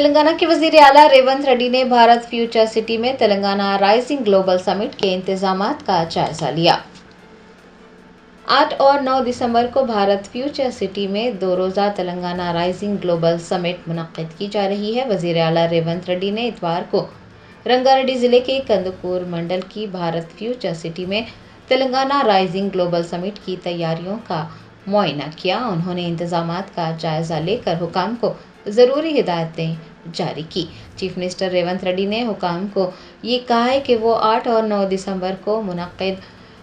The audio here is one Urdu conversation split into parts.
تلنگانہ کے وزیر اعلیٰ ریونت ریڈی نے بھارت فیوچر سٹی میں تلنگانہ رائزنگ گلوبل سمٹ کے انتظامات کا جائزہ لیا۔ 8 اور 9 دسمبر کو بھارت فیوچر سٹی میں 2 روزہ تلنگانہ رائزنگ گلوبل سمٹ منعقد کی جا رہی ہے۔ وزیر اعلیٰ ریونت ریڈی نے اتوار کو رنگا ریڈی ضلع کے کندکور منڈل کی بھارت فیوچر سٹی میں تلنگانہ رائزنگ گلوبل سمٹ کی تیاریوں کا معائنہ کیا۔ انہوں نے انتظامات کا جائزہ لے کر حکام کو ضروری ہدایتیں جاری کی۔ چیف منسٹر ریونت ریڈی نے حکام کو یہ کہا ہے کہ وہ 8 اور 9 دسمبر کو منعقد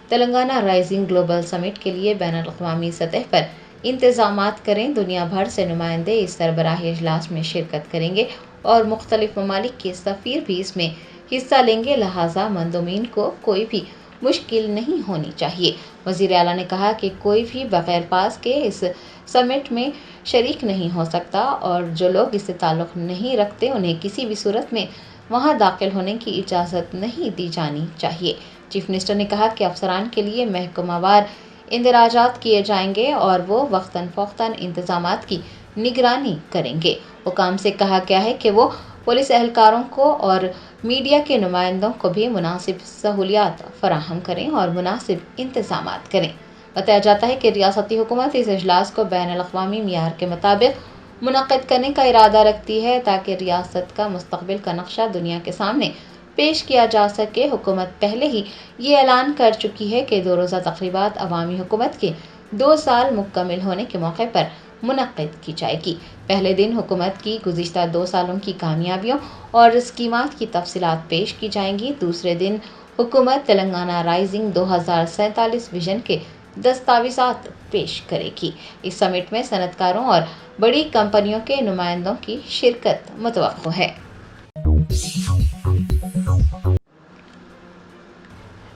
تلنگانہ رائزنگ گلوبل سمٹ کے لیے بین الاقوامی سطح پر انتظامات کریں۔ دنیا بھر سے نمائندے اس سربراہی اجلاس میں شرکت کریں گے اور مختلف ممالک کے سفیر بھی اس میں حصہ لیں گے، لہٰذا مندوبین کو کوئی بھی مشکل نہیں ہونی چاہیے۔ وزیر اعلیٰ نے کہا کہ کوئی بھی بغیر پاس کے اس سمٹ میں شریک نہیں ہو سکتا اور جو لوگ اس سے تعلق نہیں رکھتے انہیں کسی بھی صورت میں وہاں داخل ہونے کی اجازت نہیں دی جانی چاہیے۔ چیف منسٹر نے کہا کہ افسران کے لیے محکمہ وار اندراجات کیے جائیں گے اور وہ وقتاً فوقتاً انتظامات کی نگرانی کریں گے۔ حکام سے کہا گیا ہے کہ وہ پولیس اہلکاروں کو اور میڈیا کے نمائندوں کو بھی مناسب سہولیات فراہم کریں اور مناسب انتظامات کریں۔ بتایا جاتا ہے کہ ریاستی حکومت اس اجلاس کو بین الاقوامی معیار کے مطابق منعقد کرنے کا ارادہ رکھتی ہے تاکہ ریاست کا مستقبل کا نقشہ دنیا کے سامنے پیش کیا جا سکے۔ حکومت پہلے ہی یہ اعلان کر چکی ہے کہ 2 روزہ تقریبات عوامی حکومت کے 2 سال مکمل ہونے کے موقع پر منعقد کی جائے گی۔ پہلے دن حکومت کی گزشتہ 2 سالوں کی کامیابیوں اور اسکیمات کی تفصیلات پیش کی جائیں گی۔ دوسرے دن حکومت تلنگانہ رائزنگ 2047 ویژن کے دستاویزات پیش کرے گی۔ اس سمٹ میں صنعت کاروں اور بڑی کمپنیوں کے نمائندوں کی شرکت متوقع ہے۔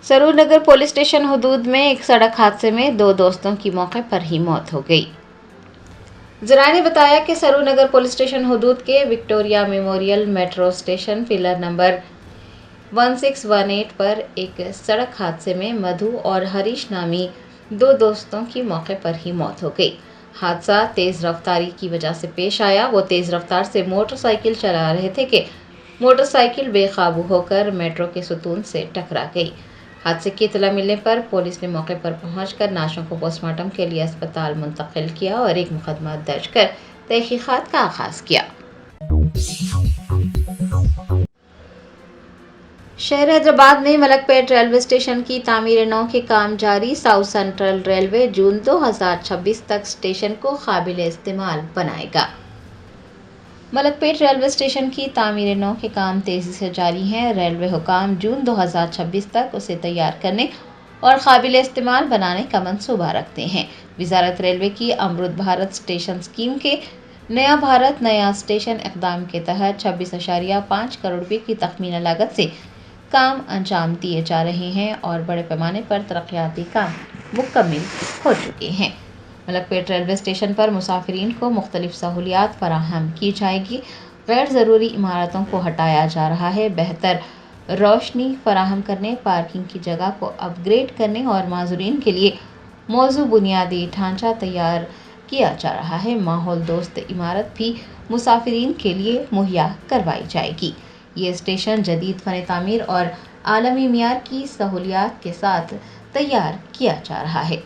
سرور نگر پولیس اسٹیشن حدود میں ایک سڑک حادثے میں 2 دوستوں کی موقع پر ہی موت ہو گئی۔ ذرائع نے بتایا کہ سرور نگر پولیس اسٹیشن حدود کے Victoria memorial metro station pillar number 1618 پر ایک سڑک حادثے میں مدھو اور ہریش نامی 2 دوستوں کی موقع پر ہی موت ہو گئی۔ حادثہ تیز رفتاری کی وجہ سے پیش آیا۔ وہ تیز رفتار سے موٹر سائیکل چلا رہے تھے کہ موٹر سائیکل بے قابو ہو کر میٹرو کے ستون سے ٹکرا گئی۔ حادثے کی اطلاع ملنے پر پولیس نے موقع پر پہنچ کر لاشوں کو پوسٹ مارٹم کے لیے اسپتال منتقل کیا اور ایک مقدمہ درج کر تحقیقات کا آغاز کیا۔ شہر حیدرآباد میں ملک پیٹ ریلوے اسٹیشن کی تعمیر نو کے کام جاری۔ ساؤتھ سینٹرل ریلوے جون 2026 تک اسٹیشن کو قابل استعمال بنائے گا۔ ملک پیٹ ریلوے اسٹیشن کی تعمیر نو کے کام تیزی سے جاری ہیں۔ ریلوے حکام جون 2026 تک اسے تیار کرنے اور قابل استعمال بنانے کا منصوبہ رکھتے ہیں۔ وزارت ریلوے کی امرت بھارت اسٹیشن اسکیم کے نیا بھارت نیا اسٹیشن اقدام کے تحت 26.5 کروڑ روپے کی تخمینہ لاگت سے کام انجام دیے جا رہے ہیں اور بڑے پیمانے پر ترقیاتی کام مکمل ہو چکے ہیں۔ ملک پیٹ ریلوے اسٹیشن پر مسافرین کو مختلف سہولیات فراہم کی جائے گی۔ غیر ضروری عمارتوں کو ہٹایا جا رہا ہے، بہتر روشنی فراہم کرنے، پارکنگ کی جگہ کو اپ گریڈ کرنے اور معذورین کے لیے موزوں بنیادی ڈھانچہ تیار کیا جا رہا ہے۔ ماحول دوست عمارت بھی مسافرین کے لیے مہیا کروائی جائے گی۔ یہ اسٹیشن جدید فن تعمیر اور عالمی معیار کی سہولیات کے ساتھ تیار کیا جا رہا ہے۔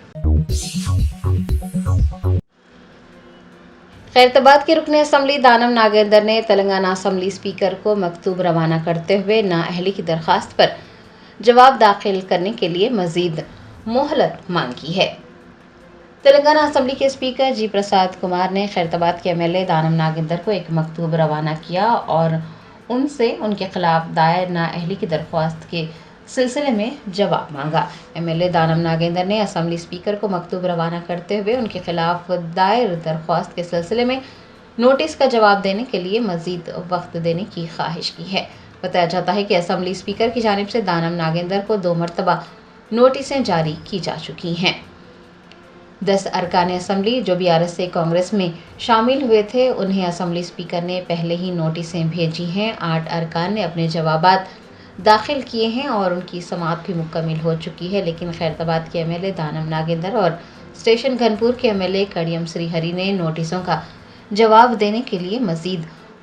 خیرتآباد کے رکن اسمبلی دانم ناگیندر نے تلنگانہ اسمبلی اسپیکر کو مکتوب روانہ کرتے ہوئے نااہلی کی درخواست پر جواب داخل کرنے کے لیے مزید مہلت مانگی ہے۔ تلنگانہ اسمبلی کے اسپیکر جی پرساد کمار نے خیرتآباد کے ایم ایل اے دانم ناگیندر کو ایک مکتوب روانہ کیا اور ان سے ان کے خلاف دائر نااہلی کی درخواست کے سلسلے میں جواب مانگا۔ ایم ایل اے دانم ناگیندر نے اسمبلی اسپیکر کو مکتوب روانہ کرتے ہوئے ان کے خلاف دائر درخواست کے سلسلے میں نوٹس کا جواب دینے کے لیے مزید وقت دینے کی خواہش کی ہے۔ بتایا جاتا ہے کہ اسمبلی اسپیکر کی جانب سے دانم ناگیندر کو 2 مرتبہ نوٹسیں جاری کی جا چکی ہیں۔ 10 ارکان اسمبلی جو BRS سے کانگریس میں شامل ہوئے تھے انہیں اسمبلی اسپیکر نے پہلے ہی نوٹسیں بھیجی ہیں۔ 8 ارکان نے اپنے جوابات داخل کیے ہیں اور ان کی سماعت بھی مکمل ہو چکی ہے، لیکن خیرتآباد کے ایم ایل اے دانم ناگیندر اور اسٹیشن گھنپور کے ایم ایل اے کڑیم سری ہری نے نوٹسوں کا جواب دینے کے لیے مزید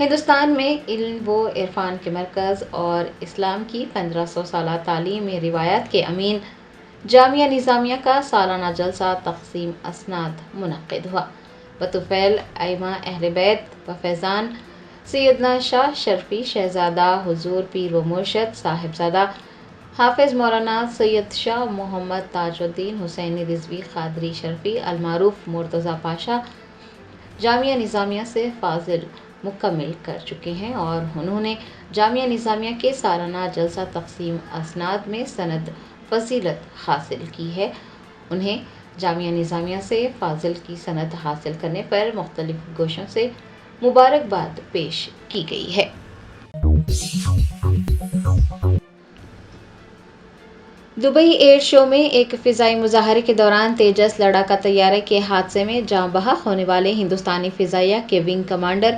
ہندوستان میں علم و عرفان کے مرکز اور اسلام کی 1500 سالہ تعلیمی روایات کے امین جامعہ نظامیہ کا سالانہ جلسہ تقسیم اسناد منعقد ہوا۔ بطوفیل ائمہ اہل بیت و فیضان سیدنا شاہ شرفی شہزادہ حضور پیر و مرشد صاحبزادہ حافظ مولانا سید شاہ محمد تاج الدین حسینی رضوی قادری شرفی المعروف مرتضیٰ پاشا جامعہ نظامیہ سے فاضل مکمل کر چکے ہیں اور انہوں نے جامعہ نظامیہ کے سالانہ جلسہ تقسیم اسناد میں سند فضیلت حاصل کی ہے۔ انہیں جامعہ نظامیہ سے فاضل کی سند حاصل کرنے پر مختلف گوشوں سے مبارکباد پیش کی گئی ہے۔ دبئی ایئر شو میں ایک فضائی مظاہرے کے دوران تیجس لڑاکا طیارے کے حادثے میں جاں بحق ہونے والے ہندوستانی فضائیہ کے ونگ کمانڈر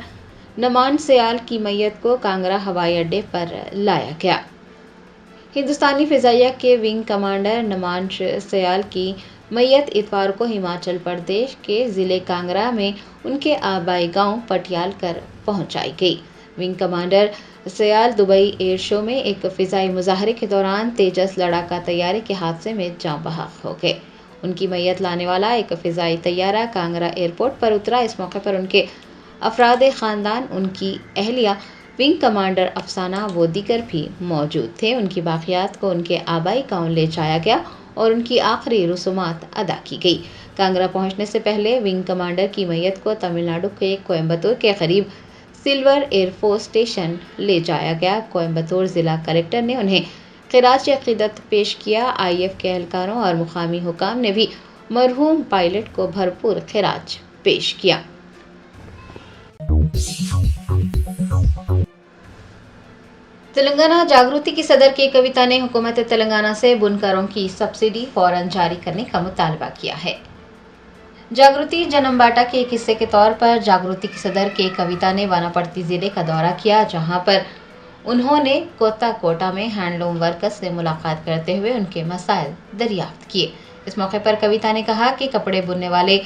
نعمان سیال کی میت کو کانگڑا ہوائی اڈے پر لایا گیا۔ ہندوستانی فضائیہ کے ونگ کمانڈر نعمان سیال کی میت اتوار کو ہماچل پردیش کے ضلع کانگڑا میں ان کے آبائی گاؤں پٹیال کر پہنچائی گئی۔ ونگ کمانڈر سیال دبئی ایئر شو میں ایک فضائی مظاہرے کے دوران تیجس لڑاکا طیارے کے حادثے میں جاں بحق ہو گئے۔ ان کی میت لانے والا ایک فضائی طیارہ کانگڑا ایئرپورٹ پر اترا۔ اس موقع پر ان کے افراد خاندان، ان کی اہلیہ، ونگ کمانڈر افسانہ و دیگر بھی موجود تھے۔ ان کی باقیات کو ان کے آبائی گاؤں لے جایا گیا اور ان کی آخری رسومات ادا کی گئی۔ کانگڑا پہنچنے سے پہلے ونگ کمانڈر کی میت کو تمل ناڈو کے کوئمبتور کے قریب سلور ایئر فورس اسٹیشن لے جایا گیا۔ کوئمبتور ضلع کلکٹر نے انہیں خراج عقیدت پیش کیا۔ آئی ایف کے اہلکاروں اور مقامی حکام نے بھی مرحوم پائلٹ کو بھرپور خراج پیش کیا۔ تلنگانہ جاگرتی کی صدر کے کویتا نے حکومت تلنگانہ سے بنکروں کی سبسڈی فوراً جاری کرنے کا مطالبہ کیا ہے۔ جاگرتی جنم باٹا کے ایک حصے کے طور پر جاگرتی کی صدر کے کویتا نے واناپرتی ضلع کا دورہ کیا، جہاں پر انہوں نے کوٹا میں ہینڈلوم ورکرز سے ملاقات کرتے ہوئے ان کے مسائل دریافت کیے۔ اس موقع پر کویتا نے کہا کہ کپڑے بننے والے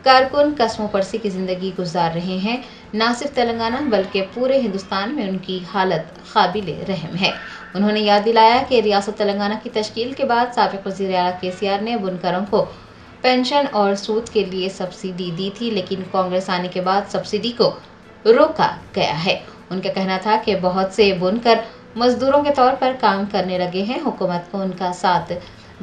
کارکن قسم پرسی کی زندگی گزار رہے ہیں۔ نہ صرف تلنگانہ بلکہ پورے ہندوستان میں ان کی حالت قابل رحم ہے۔ انہوں نے یاد دلایا کہ ریاست تلنگانہ کی تشکیل کے بعد سابق وزیر اعلیٰ KCR نے بنکروں کو پینشن اور سود کے لیے سبسڈی دی تھی، لیکن کانگریس آنے کے بعد سبسڈی کو روکا گیا ہے۔ ان کا کہنا تھا کہ بہت سے بنکر مزدوروں کے طور پر کام کرنے لگے ہیں۔ حکومت کو ان کا ساتھ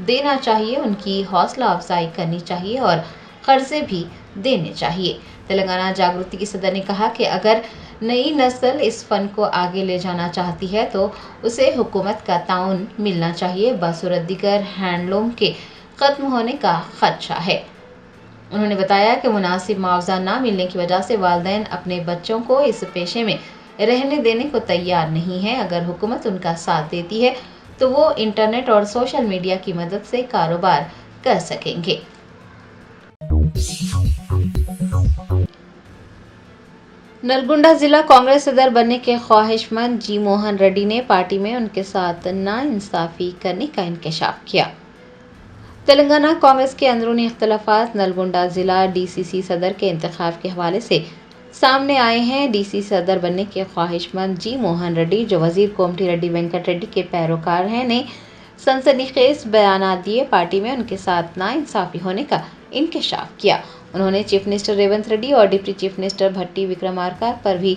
دینا چاہیے، ان کی حوصلہ افزائی کرنی چاہیے اور قرضے بھی دینے چاہیے۔ تلنگانہ جاگرتی کی صدر نے کہا کہ اگر نئی نسل اس فن کو آگے لے جانا چاہتی ہے تو اسے حکومت کا تعاون ملنا چاہیے، بصورت دیگر ہینڈلوم کے ختم ہونے کا خدشہ ہے۔ انہوں نے بتایا کہ مناسب معاوضہ نہ ملنے کی وجہ سے والدین اپنے بچوں کو اس پیشے میں رہنے دینے کو تیار نہیں ہیں۔ اگر حکومت ان کا ساتھ دیتی ہے تو وہ انٹرنیٹ اور سوشل میڈیا کی مدد سے کاروبار کر سکیں گے۔ نلگنڈا ضلع کانگریس صدر بننے کے خواہش مند جی موہن ریڈی نے پارٹی میں ان کے ساتھ ناانصافی کرنے کا انکشاف کیا۔ تلنگانہ کانگریس کے اندرونی اختلافات نلگنڈا ضلع DCC صدر کے انتخاب کے حوالے سے سامنے آئے ہیں۔ DCC صدر بننے کے خواہش مند جی موہن ریڈی، جو وزیر کومٹی ریڈی وینکٹ ریڈی کے پیروکار ہیں، نے سنسنی خیز بیانات دیے، پارٹی میں ان کے ساتھ ناانصافی ہونے کا انکشاف کیا۔ انہوں نے چیف منسٹر ریونت ریڈی اور ڈپٹی چیف منسٹر بھٹی وکرمارکا پر بھی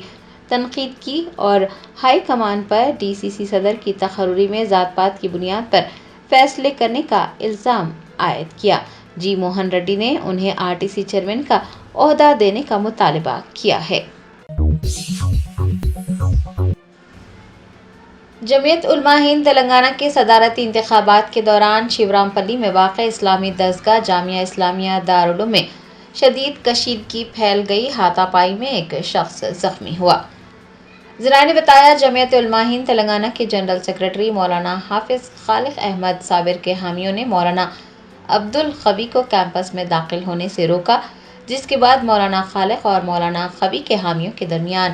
تنقید کی اور ہائی کمان پر DCC صدر کی تقرری میں ذات پات کی بنیاد پر فیصلے کرنے کا الزام عائد کیا۔ جی موہن ریڈی نے انہیں RTC چیئرمین کا عہدہ دینے کا مطالبہ کیا ہے۔ جمعیت علماء ہند تلنگانہ کے صدارتی انتخابات کے دوران شیورام پلی میں واقع اسلامی درسگاہ جامعہ اسلامیہ دارالعلوم میں شدید کشیدگی پھیل گئی۔ ہاتھا پائی میں ایک شخص زخمی ہوا۔ ذرائع نے بتایا جمعیت علماء ہند تلنگانہ کے جنرل سیکرٹری مولانا حافظ خالق احمد صابر کے حامیوں نے مولانا عبدالقوی کو کیمپس میں داخل ہونے سے روکا، جس کے بعد مولانا خالق اور مولانا قوی کے حامیوں کے درمیان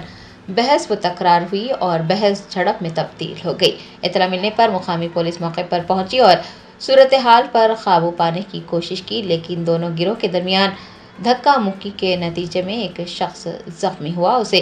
بحث و تکرار ہوئی اور بحث جھڑپ میں تبدیل ہو گئی۔ اطلاع ملنے پر مقامی پولیس موقع پر پہنچی اور صورتحال پر قابو پانے کی کوشش کی، لیکن دونوں گروہ کے درمیان دھکا مکی کے نتیجے میں ایک شخص زخمی ہوا۔ اسے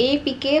APK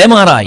MRI,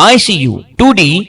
ICU, 2D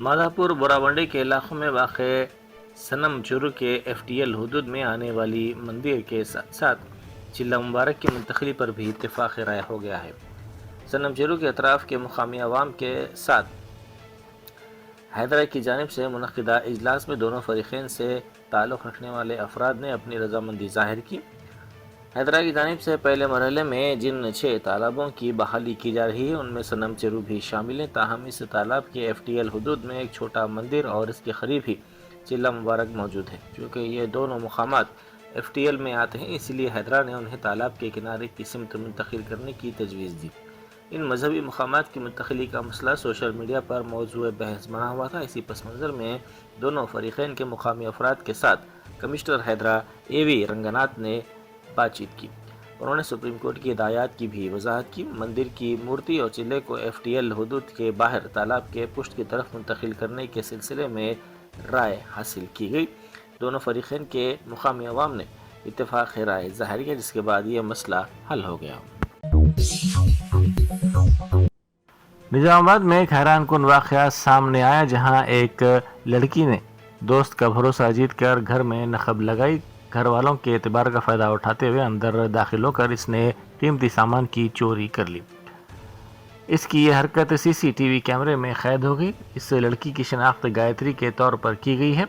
Madhapur بوراونڈی کے علاقوں میں واقع سنم چورو کے FTL حدود میں آنے والی مندر کے ساتھ ساتھ چلہ مبارک کی منتقلی پر بھی اتفاق رائے ہو گیا ہے۔ سنم چورو کے اطراف کے مقامی عوام کے ساتھ حیدرآباد کی جانب سے منعقدہ اجلاس میں دونوں فریقین سے تعلق رکھنے والے افراد نے اپنی رضامندی ظاہر کی۔ حیدرآباد کی جانب سے پہلے مرحلے میں جن 6 تالابوں کی بحالی کی جا رہی ہے ان میں سنم چورو بھی شامل ہے، تاہم اس تالاب کے FTL حدود میں ایک چھوٹا مندر اور اس کے قریب ہی چلہ مبارک موجود ہے۔ چونکہ یہ دونوں مقامات FTL میں آتے ہیں، اس لیے حیدرآباد نے انہیں تالاب کے کنارے کی سمت منتقل کرنے کی تجویز دی۔ ان مذہبی مقامات کی منتقلی کا مسئلہ سوشل میڈیا پر موضوع بحث بنا ہوا تھا۔ اسی پس منظر میں دونوں فریقین کے مقامی افراد کے ساتھ کمشنر حیدرآباد AV رنگناتھ نے بات چیت کی۔ انہوں نے سپریم کورٹ کی ہدایات کی بھی وضاحت کی۔ مندر کی مورتی اور چلے کو FTL حدود کے باہر تالاب کے پشت کی طرف منتقل کرنے کے سلسلے میں رائے حاصل کی گئی۔ دونوں فریقین کے مقامی عوام نے اتفاق رائے ظاہر کیا، جس کے بعد یہ مسئلہ حل ہو گیا۔ نظام آباد میں ایک حیران کن واقعہ سامنے آیا، جہاں ایک لڑکی نے دوست کا بھروسہ جیت کر گھر میں نقب لگائی۔ گھر والوں کے اعتبار کا فائدہ اٹھاتے ہوئے اندر داخل ہو کر اس نے قیمتی سامان کی چوری کر لی۔ اس کی یہ حرکت CCTV کیمرے میں قید ہو گئی۔ اس لڑکی کی شناخت گایتری کے طور پر کی گئی ہے۔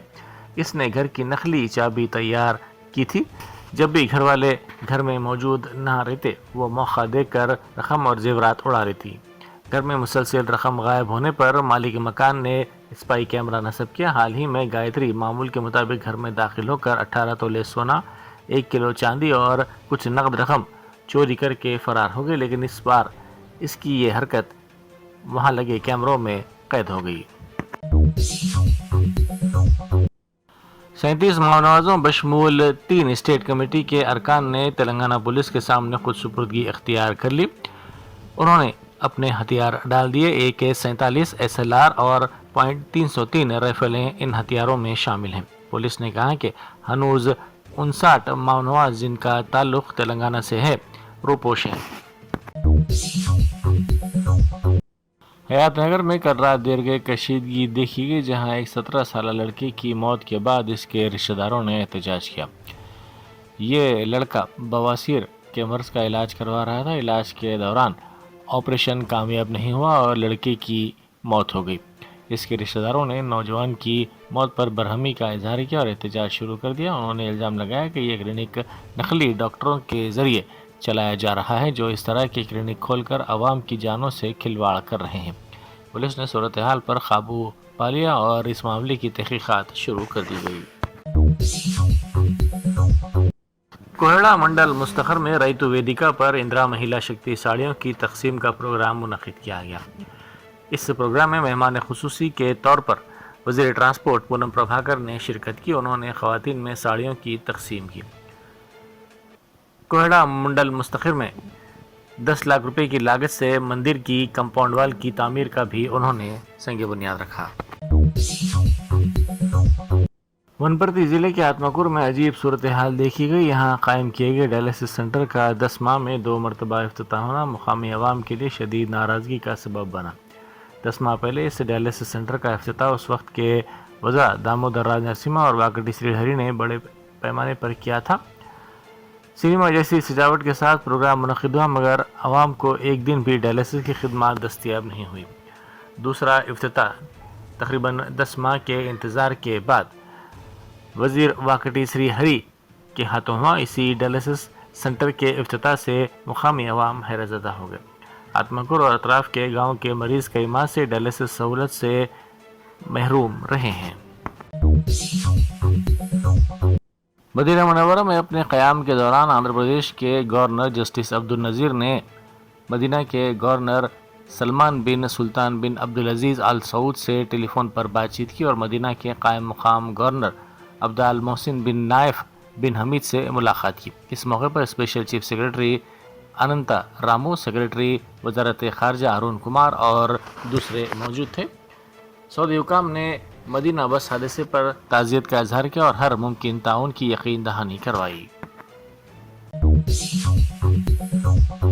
اس نے گھر کی نقلی چابی تیار کی تھی۔ جب بھی گھر والے گھر میں موجود نہ رہتے، وہ موقع دیکھ کر رقم اور زیورات اڑا رہی تھی۔ گھر میں مسلسل رقم غائب ہونے پر مالک مکان نے اسپائی کیمرہ نصب کیا۔ حال ہی میں گایتری معمول کے مطابق گھر میں داخل ہو کر 18 تولے سونا، 1 کلو چاندی اور کچھ نقد رقم چوری کر کے فرار ہو گئی، لیکن اس بار اس کی یہ حرکت وہاں لگے کیمروں میں قید ہو گئی۔ 37 معاونازوں بشمول 3 اسٹیٹ کمیٹی کے ارکان نے تلنگانہ پولیس کے سامنے خود سپردگی اختیار کر لی۔ انہوں نے اپنے ہتھیار ڈال دیے۔ AK-47 SLR اور .303 رائفلیں ان ہتھیاروں میں شامل ہیں۔ پولیس نے کہا کہ ہنوز 59 معاوناز جن کا تعلق تلنگانہ سے ہے روپوش ہیں۔ حیات نگر میں کل رات دیر گئے کشیدگی دیکھی گئی، جہاں ایک 17 سالہ لڑکی کی موت کے بعد اس کے رشتہ داروں نے احتجاج کیا۔ یہ لڑکا بواسیر کے مرض کا علاج کروا رہا تھا۔ علاج کے دوران آپریشن کامیاب نہیں ہوا اور لڑکی کی موت ہو گئی۔ اس کے رشتہ داروں نے نوجوان کی موت پر برہمی کا اظہار کیا اور احتجاج شروع کر دیا۔ انہوں نے الزام لگایا کہ یہ کلینک نقلی ڈاکٹروں کے ذریعے چلایا جا رہا ہے، جو اس طرح کی کلینک کھول کر عوام کی جانوں سے کھلواڑ کر رہے ہیں۔ پولیس نے صورتحال پر قابو پا لیا اور اس معاملے کی تحقیقات شروع کر دی گئی۔ کوئٹہ منڈل مستقر میں ریتو ویدیکا پر اندرا مہیلا شکتی ساڑیوں کی تقسیم کا پروگرام منعقد کیا گیا۔ اس پروگرام میں مہمان خصوصی کے طور پر وزیر ٹرانسپورٹ پونم پربھاکر نے شرکت کی۔ انہوں نے خواتین میں ساڑیوں کی تقسیم کی۔ کوئٹہ منڈل مستقر میں 10 لاکھ روپے کی لاگت سے مندر کی کمپاؤنڈ وال کی تعمیر کا بھی انہوں نے سنگ بنیاد رکھا۔ ونپرتی ضلع کے آتمکور میں عجیب صورتحال دیکھی گئی۔ یہاں قائم کیے گئے ڈائلسس سینٹر کا 10 ماہ میں 2 مرتبہ افتتاح ہونا مقامی عوام کے لیے شدید ناراضگی کا سبب بنا۔ 10 ماہ پہلے اس ڈائلسس سینٹر کا افتتاح اس وقت کے وزراء دامودر راج نرسمہا اور واکٹی سری ہری نے بڑے پیمانے پر کیا تھا۔ سنیما جیسی سجاوٹ کے ساتھ پروگرام منعقد ہوا، مگر عوام کو ایک دن بھی ڈائلسس کی خدمات دستیاب نہیں ہوئی۔ دوسرا افتتاح تقریباً 10 ماہ کے انتظار کے بعد وزیر واکٹی سری ہری کے ہاتھوں ہوا۔ اسی ڈائلسس سینٹر کے افتتاح سے مقامی عوام حیرت زدہ ہو گئے۔ آتمکور اور اطراف کے گاؤں کے مریض کئی ماہ سے ڈائلسس سہولت سے محروم رہے ہیں۔ مدینہ منورہ میں اپنے قیام کے دوران آندھرا پردیش کے گورنر جسٹس عبد النذیر نے مدینہ کے گورنر سلمان بن سلطان بن عبدالعزیز آل سعود سے ٹیلی فون پر بات چیت کی اور مدینہ کے قائم مقام گورنر عبد المحسن بن نائف بن حمید سے ملاقات کی۔ اس موقع پر special chief secretary Anantha Ramu, secretary وزارت خارجہ ارون کمار اور دوسرے موجود تھے۔ سعودی حکام نے مدینہ بس حادثے پر تعزیت کا اظہار کیا اور ہر ممکن تعاون کی یقین دہانی کروائی۔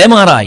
MRI,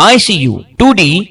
ICU, 2D